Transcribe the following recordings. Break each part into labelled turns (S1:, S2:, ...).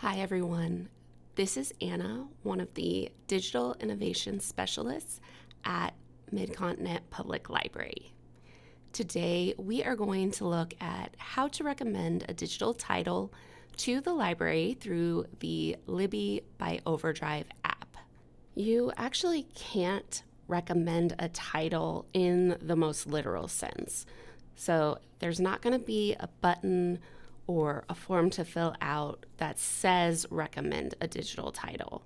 S1: Hi everyone, this is Anna, one of the Digital Innovation Specialists at Mid-Continent Public Library. Today we are going to look at how to recommend a digital title to the library through the Libby by OverDrive app. You actually can't recommend a title in the most literal sense. So there's not going to be a button or a form to fill out that says recommend a digital title.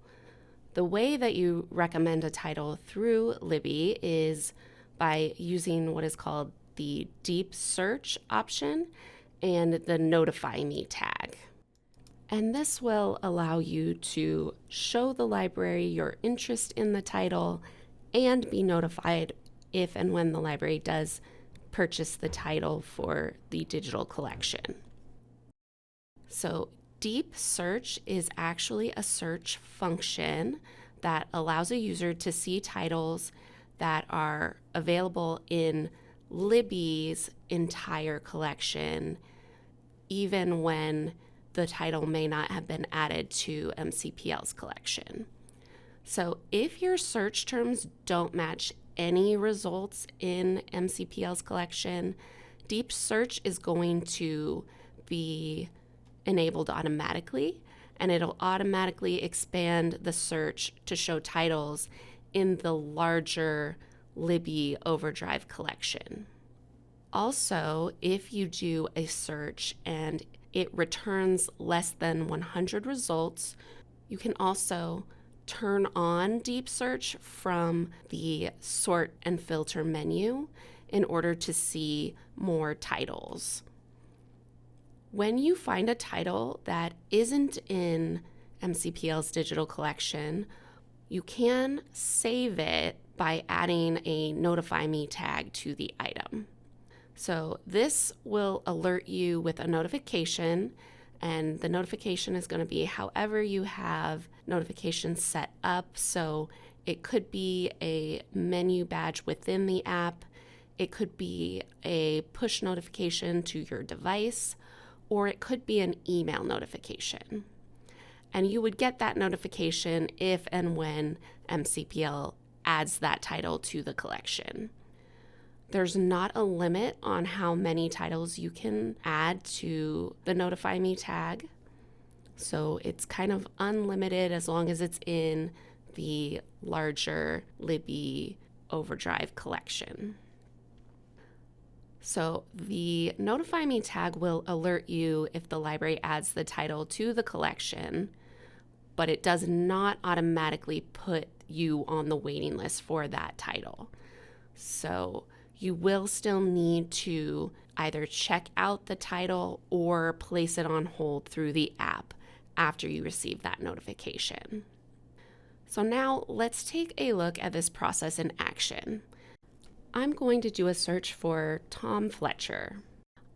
S1: The way that you recommend a title through Libby is by using what is called the deep search option and the notify me tag. And this will allow you to show the library your interest in the title and be notified if and when the library does purchase the title for the digital collection. So deep search is actually a search function that allows a user to see titles that are available in Libby's entire collection, even when the title may not have been added to MCPL's collection. So if your search terms don't match any results in MCPL's collection, deep search is going to be enabled automatically, and it'll automatically expand the search to show titles in the larger Libby OverDrive collection. Also, if you do a search and it returns less than 100 results, you can also turn on deep search from the sort and filter menu in order to see more titles. When you find a title that isn't in MCPL's digital collection, you can save it by adding a notify me tag to the item. So this will alert you with a notification, and the notification is going to be however you have notifications set up. So it could be a menu badge within the app, it could be a push notification to your device, or it could be an email notification. And you would get that notification if and when MCPL adds that title to the collection. There's not a limit on how many titles you can add to the notify me tag. So it's kind of unlimited as long as it's in the larger Libby OverDrive collection. So the notify me tag will alert you if the library adds the title to the collection, but it does not automatically put you on the waiting list for that title. So you will still need to either check out the title or place it on hold through the app after you receive that notification. So now let's take a look at this process in action. I'm going to do a search for Tom Fletcher.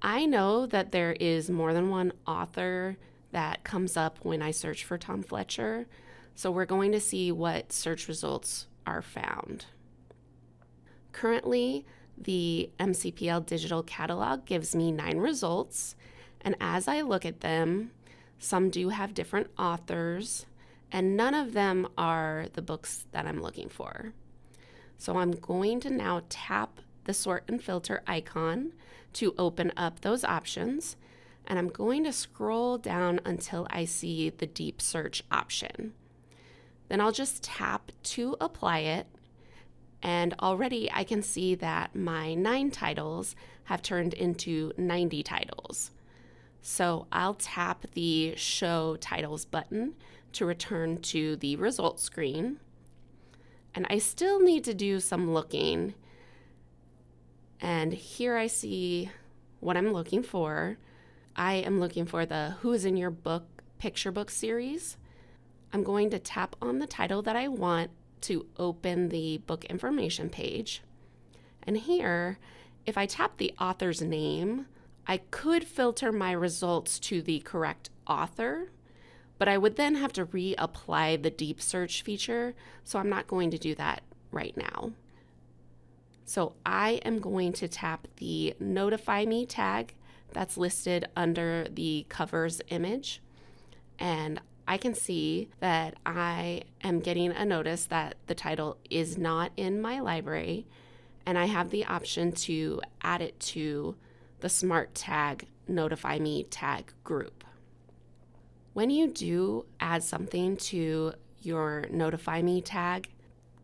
S1: I know that there is more than one author that comes up when I search for Tom Fletcher, so we're going to see what search results are found. Currently, the MCPL digital catalog gives me 9 results, and as I look at them, some do have different authors, and none of them are the books that I'm looking for. So I'm going to now tap the sort and filter icon to open up those options, and I'm going to scroll down until I see the deep search option. Then I'll just tap to apply it, and already I can see that my 9 titles have turned into 90 titles. So I'll tap the Show Titles button to return to the results screen. And I still need to do some looking. And here I see what I'm looking for. I am looking for the Who's in Your Book picture book series. I'm going to tap on the title that I want to open the book information page. And here, if I tap the author's name, I could filter my results to the correct author, but I would then have to reapply the deep search feature, so I'm not going to do that right now. So I am going to tap the notify me tag that's listed under the cover's image, and I can see that I am getting a notice that the title is not in my library, and I have the option to add it to the Smart Tag Notify Me tag group. When you do add something to your Notify Me tag,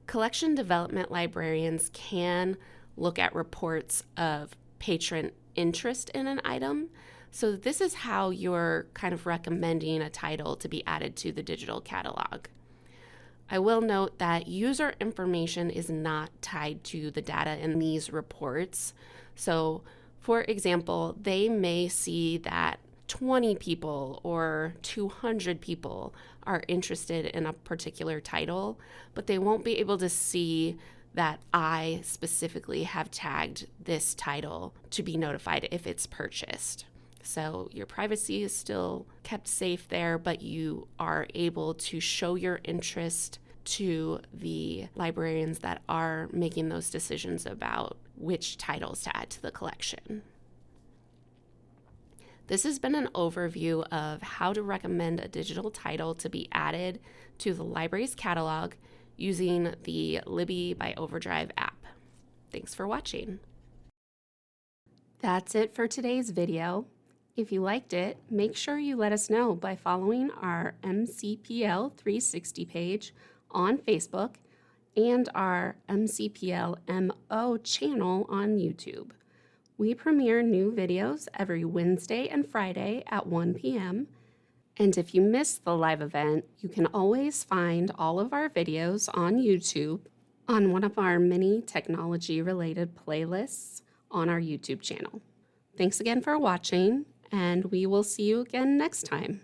S1: collection development librarians can look at reports of patron interest in an item. So this is how you're kind of recommending a title to be added to the digital catalog. I will note that user information is not tied to the data in these reports. So, for example, they may see that 20 people or 200 people are interested in a particular title, but they won't be able to see that I specifically have tagged this title to be notified if it's purchased. So your privacy is still kept safe there, but you are able to show your interest to the librarians that are making those decisions about which titles to add to the collection. This has been an overview of how to recommend a digital title to be added to the library's catalog using the Libby by OverDrive app. Thanks for watching. That's it for today's video. If you liked it, make sure you let us know by following our MCPL 360 page on Facebook and our MCPL MO channel on YouTube. We premiere new videos every Wednesday and Friday at 1 p.m. And if you missed the live event, you can always find all of our videos on YouTube on one of our many technology-related playlists on our YouTube channel. Thanks again for watching, and we will see you again next time.